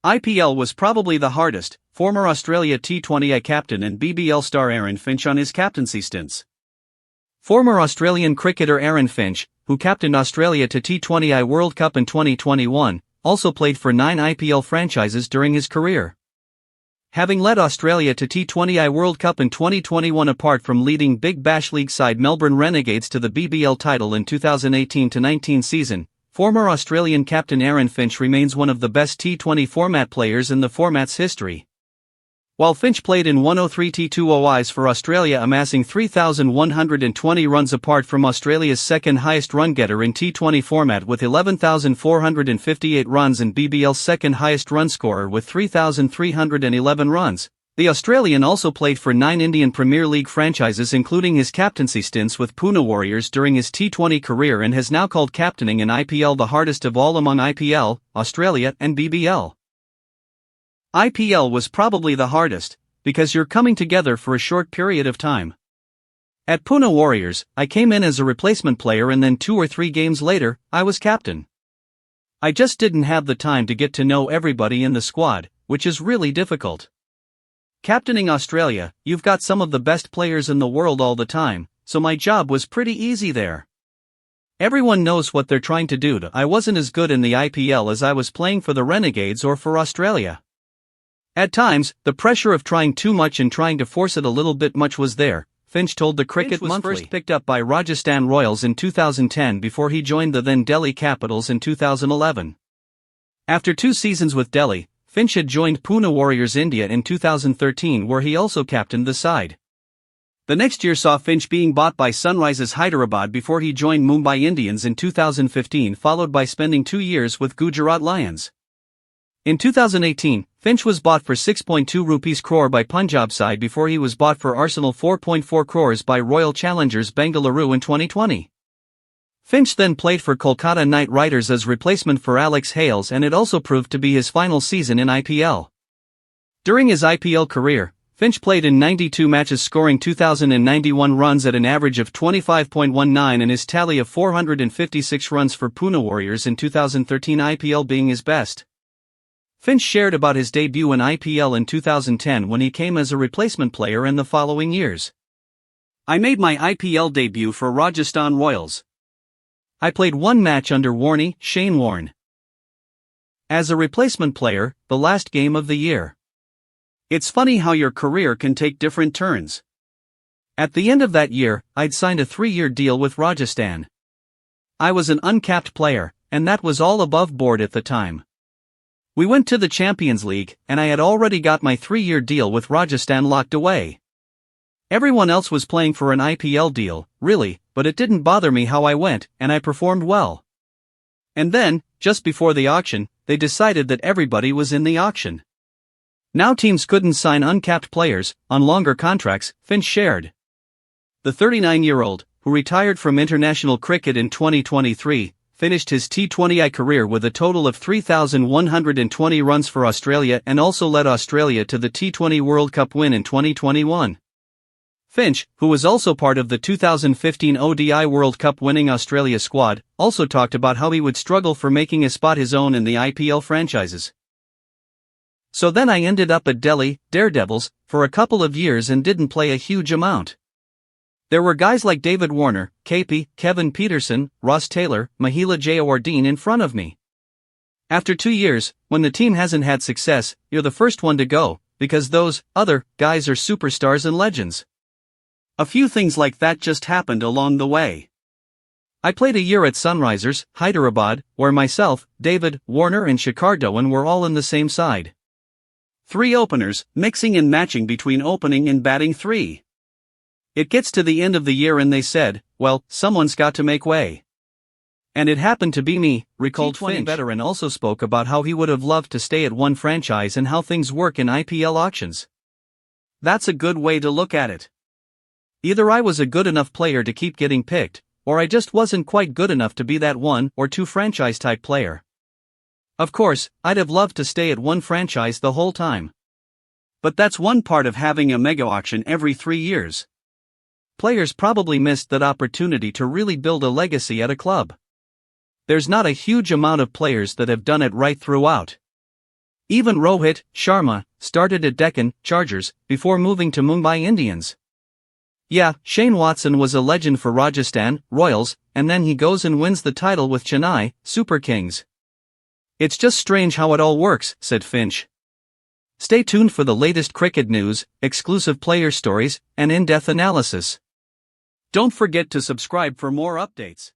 IPL was probably the hardest. Former Australia T20I captain and BBL star Aaron Finch on his captaincy stints. Former Australian cricketer Aaron Finch, who captained Australia to T20I World Cup in 2021, also played for 9 IPL franchises during his career. Having led Australia to T20I World Cup in 2021 apart from leading Big Bash League side Melbourne Renegades to the BBL title in 2018-19 season, former Australian captain Aaron Finch remains one of the best T20 format players in the format's history. While Finch played in 103 T20Is for Australia, amassing 3,120 runs apart from Australia's second highest run getter in T20 format with 11,458 runs and BBL's second highest run scorer with 3,311 runs, the Australian also played for 9 Indian Premier League franchises including his captaincy stints with Pune Warriors during his T20 career and has now called captaining in IPL the hardest of all among IPL, Australia and BBL. IPL was probably the hardest, because you're coming together for a short period of time. At Pune Warriors, I came in as a replacement player and then 2 or 3 games later, I was captain. I just didn't have the time to get to know everybody in the squad, which is really difficult. Captaining Australia, you've got some of the best players in the world all the time, so my job was pretty easy there. Everyone knows what they're trying to do. I wasn't as good in the IPL as I was playing for the Renegades or for Australia. At times, the pressure of trying too much and trying to force it a little bit much was there, Finch told the Cricket Monthly. Finch was first picked up by Rajasthan Royals in 2010 before he joined the then Delhi Capitals in 2011. After 2 seasons with Delhi, Finch had joined Pune Warriors India in 2013 where he also captained the side. The next year saw Finch being bought by Sunrisers Hyderabad before he joined Mumbai Indians in 2015, followed by spending 2 years with Gujarat Lions. In 2018, Finch was bought for 6.2 rupees crore by Punjab side before he was bought for Arsenal 4.4 crores by Royal Challengers Bengaluru in 2020. Finch then played for Kolkata Knight Riders as replacement for Alex Hales and it also proved to be his final season in IPL. During his IPL career, Finch played in 92 matches scoring 2,091 runs at an average of 25.19 and his tally of 456 runs for Pune Warriors in 2013 IPL being his best. Finch shared about his debut in IPL in 2010 when he came as a replacement player and the following years. I made my IPL debut for Rajasthan Royals. I played 1 match under Shane Warne. As a replacement player, the last game of the year. It's funny how your career can take different turns. At the end of that year, I'd signed a 3-year deal with Rajasthan. I was an uncapped player, and that was all above board at the time. We went to the Champions League, and I had already got my 3-year deal with Rajasthan locked away. Everyone else was playing for an IPL deal, really, but it didn't bother me how I went, and I performed well. And then, just before the auction, they decided that everybody was in the auction. Now teams couldn't sign uncapped players on longer contracts, Finch shared. The 39-year-old, who retired from international cricket in 2023, finished his T20I career with a total of 3,120 runs for Australia and also led Australia to the T20 World Cup win in 2021. Finch, who was also part of the 2015 ODI World Cup winning Australia squad, also talked about how he would struggle for making a spot his own in the IPL franchises. So then I ended up at Delhi Daredevils for a couple of years and didn't play a huge amount. There were guys like David Warner, KP, Kevin Peterson, Ross Taylor, Mahela Jayawardene in front of me. After 2 years, when the team hasn't had success, you're the first one to go, because those other guys are superstars and legends. A few things like that just happened along the way. I played a year at Sunrisers Hyderabad, where myself, David, Warner and Shikhar Dhawan were all in the same side. 3 openers, mixing and matching between opening and batting 3. It gets to the end of the year and they said, well, someone's got to make way. And it happened to be me, recalled Finch. Veteran also spoke about how he would have loved to stay at one franchise and how things work in IPL auctions. That's a good way to look at it. Either I was a good enough player to keep getting picked, or I just wasn't quite good enough to be that 1 or 2 franchise type player. Of course, I'd have loved to stay at one franchise the whole time. But that's one part of having a mega auction every 3 years. Players probably missed that opportunity to really build a legacy at a club. There's not a huge amount of players that have done it right throughout. Even Rohit Sharma started at Deccan Chargers before moving to Mumbai Indians. Yeah, Shane Watson was a legend for Rajasthan Royals, and then he goes and wins the title with Chennai Super Kings. It's just strange how it all works, said Finch. Stay tuned for the latest cricket news, exclusive player stories, and in-depth analysis. Don't forget to subscribe for more updates.